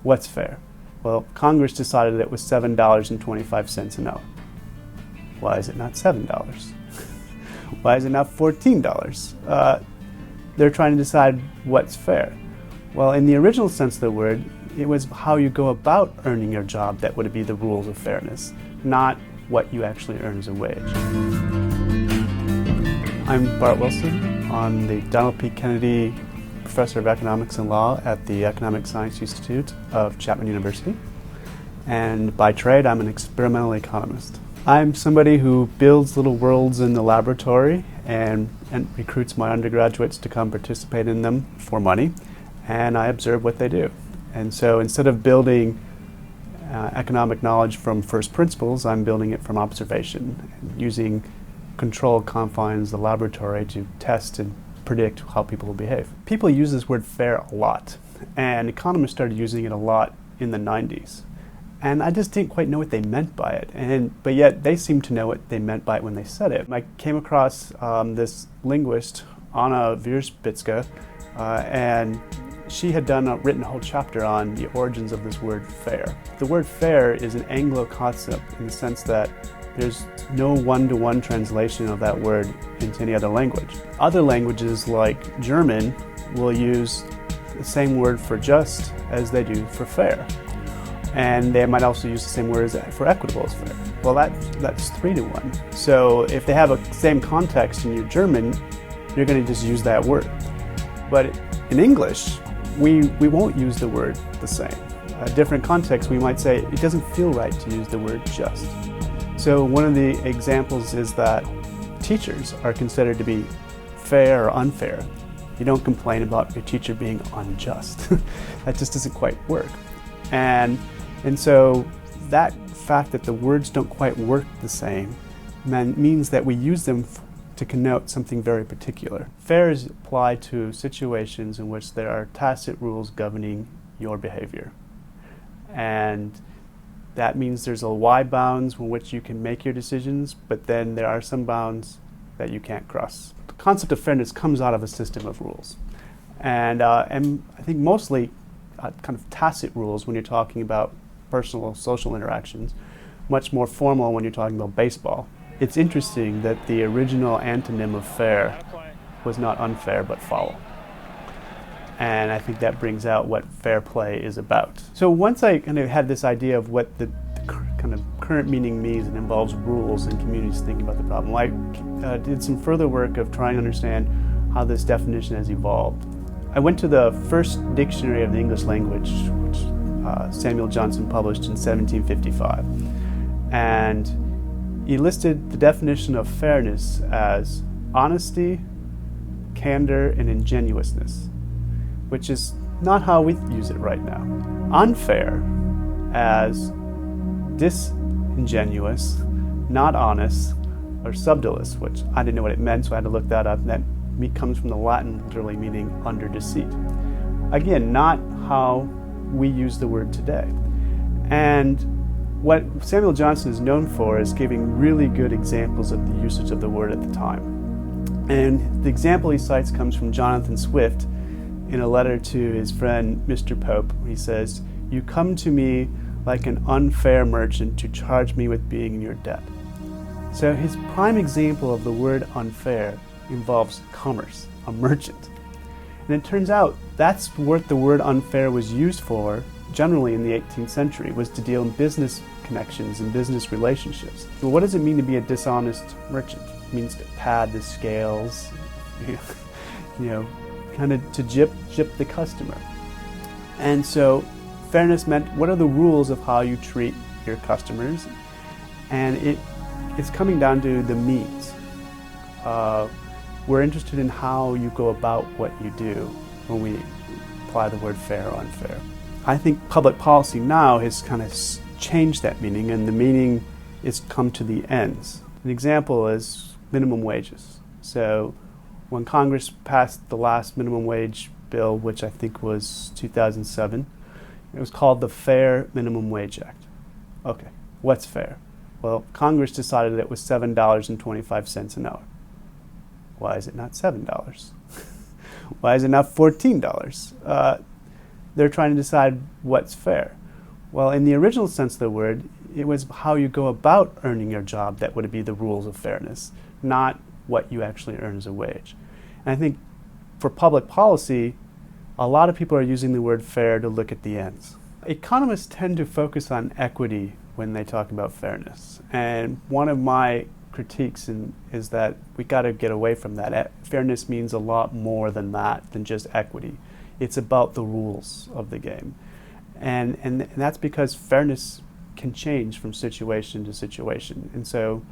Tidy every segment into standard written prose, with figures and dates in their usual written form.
What's fair? Well, Congress decided it was $7.25 an hour. Why is it not $7? Why is it not $14? They're trying to decide what's fair. Well, in the original sense of the word, it was how you go about earning your job that would be the rules of fairness, not what you actually earn as a wage. I'm Bart Wilson. I'm the Donald P. Kennedy Professor of Economics and Law at the Economic Science Institute of Chapman University. And by trade, I'm an experimental economist. I'm somebody who builds little worlds in the laboratory and recruits my undergraduates to come participate in them for money, and I observe what they do. And so instead of building economic knowledge from first principles, I'm building it from observation, using controlled confines of the laboratory to test and predict how people will behave. People use this word fair a lot, and economists started using it a lot in the 90s. And I just didn't quite know what they meant by it, but yet they seemed to know what they meant by it when they said it. I came across this linguist, Anna Wierzbicka, and she had written a whole chapter on the origins of this word fair. The word fair is an Anglo concept in the sense that there's no one-to-one translation of that word into any other language. Other languages like German will use the same word for just as they do for fair. And they might also use the same word for equitable as fair. Well, that's 3-to-1. So if they have a same context in your German, you're going to just use that word. But in English, we won't use the word the same. A different context, we might say it doesn't feel right to use the word just. So one of the examples is that teachers are considered to be fair or unfair. You don't complain about your teacher being unjust. That just doesn't quite work. And so that fact that the words don't quite work the same means that we use them to connote something very particular. Fair is applied to situations in which there are tacit rules governing your behavior. And that means there's a wide bounds in which you can make your decisions, but then there are some bounds that you can't cross. The concept of fairness comes out of a system of rules. And I think mostly kind of tacit rules when you're talking about personal social interactions, much more formal when you're talking about baseball. It's interesting that the original antonym of fair was not unfair but foul. And I think that brings out what fair play is about. So once I kind of had this idea of what the kind of current meaning means and involves rules and communities thinking about the problem, I did some further work of trying to understand how this definition has evolved. I went to the first dictionary of the English language, which Samuel Johnson published in 1755. And he listed the definition of fairness as honesty, candor, and ingenuousness, which is not how we use it right now. Unfair as disingenuous, not honest, or subdolus, which I didn't know what it meant, so I had to look that up. And that comes from the Latin literally meaning under deceit. Again, not how we use the word today. And what Samuel Johnson is known for is giving really good examples of the usage of the word at the time. And the example he cites comes from Jonathan Swift in a letter to his friend Mr. Pope. He says, "You come to me like an unfair merchant to charge me with being in your debt." So his prime example of the word unfair involves commerce, a merchant. And it turns out that's what the word unfair was used for generally in the 18th century, was to deal in business connections and business relationships. Well, what does it mean to be a dishonest merchant? It means to pad the scales, kind of to gyp the customer. And so fairness meant what are the rules of how you treat your customers? And it's coming down to the means. We're interested in how you go about what you do when we apply the word fair or unfair. I think public policy now has kind of changed that meaning, and the meaning is come to the ends. An example is minimum wages. So when Congress passed the last minimum wage bill, which I think was 2007, it was called the Fair Minimum Wage Act. Okay, what's fair? Well, Congress decided it was $7.25 an hour. Why is it not $7? Why is it not $14? they're trying to decide what's fair. Well, in the original sense of the word, it was how you go about earning your job that would be the rules of fairness, not what you actually earn as a wage. And I think for public policy, a lot of people are using the word fair to look at the ends. Economists tend to focus on equity when they talk about fairness. And one of my critiques is that we got to get away from that. Fairness means a lot more than that, than just equity. It's about the rules of the game. And that's because fairness can change from situation to situation. And so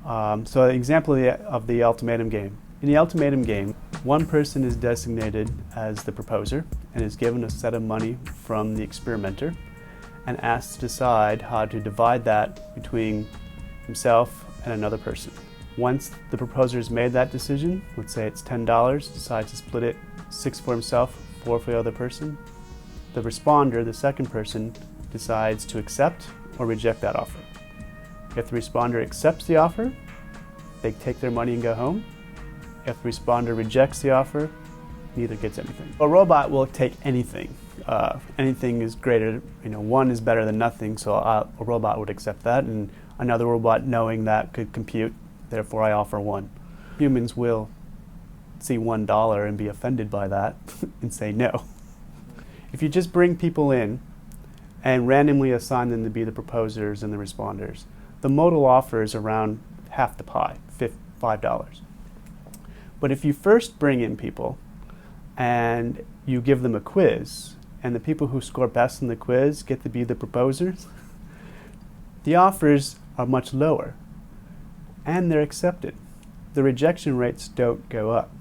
an example of the ultimatum game. In the ultimatum game, one person is designated as the proposer and is given a set of money from the experimenter and asked to decide how to divide that between himself and another person. Once the proposer has made that decision, let's say it's $10, decides to split it 6 for himself, 4 for the other person, the responder, the second person, decides to accept or reject that offer. If the responder accepts the offer, they take their money and go home. If the responder rejects the offer, neither gets anything. A robot will take anything. Anything is greater, 1 is better than nothing, so a robot would accept that, and another robot knowing that could compute, therefore I offer 1. Humans will see $1 and be offended by that and say no. If you just bring people in and randomly assign them to be the proposers and the responders, the modal offer is around half the pie, $5. But if you first bring in people and you give them a quiz, and the people who score best in the quiz get to be the proposers, the offers are much lower, and they're accepted. The rejection rates don't go up.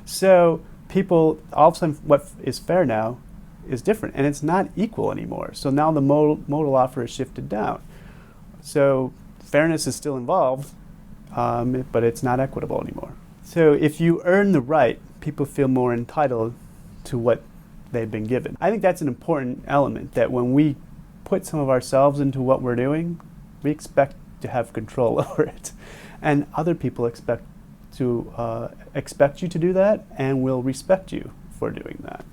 So people, all of a sudden, what is fair now is different, and it's not equal anymore. So now the modal offer is shifted down. So fairness is still involved, but it's not equitable anymore. So if you earn the right, people feel more entitled to what they've been given. I think that's an important element, that when we put some of ourselves into what we're doing, we expect to have control over it. And other people expect you to do that and will respect you for doing that.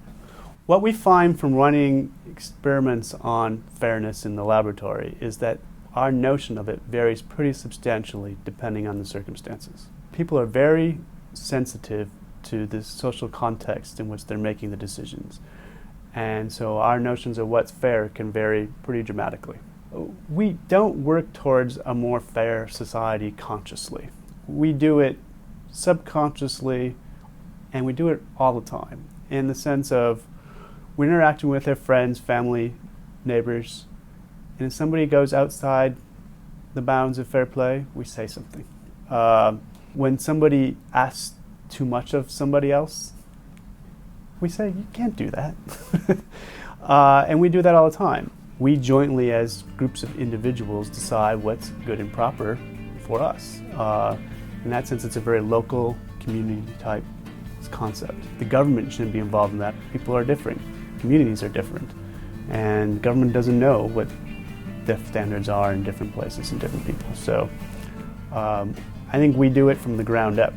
What we find from running experiments on fairness in the laboratory is that our notion of it varies pretty substantially depending on the circumstances. People are very sensitive to the social context in which they're making the decisions. And so our notions of what's fair can vary pretty dramatically. We don't work towards a more fair society consciously. We do it subconsciously, and we do it all the time, in the sense of we're interacting with our friends, family, neighbors, and if somebody goes outside the bounds of fair play, we say something. When somebody asks too much of somebody else, we say, you can't do that. And we do that all the time. We jointly, as groups of individuals, decide what's good and proper for us. In that sense, it's a very local, community-type concept. The government shouldn't be involved in that. People are different. Communities are different. And government doesn't know what the standards are in different places and different people. So I think we do it from the ground up.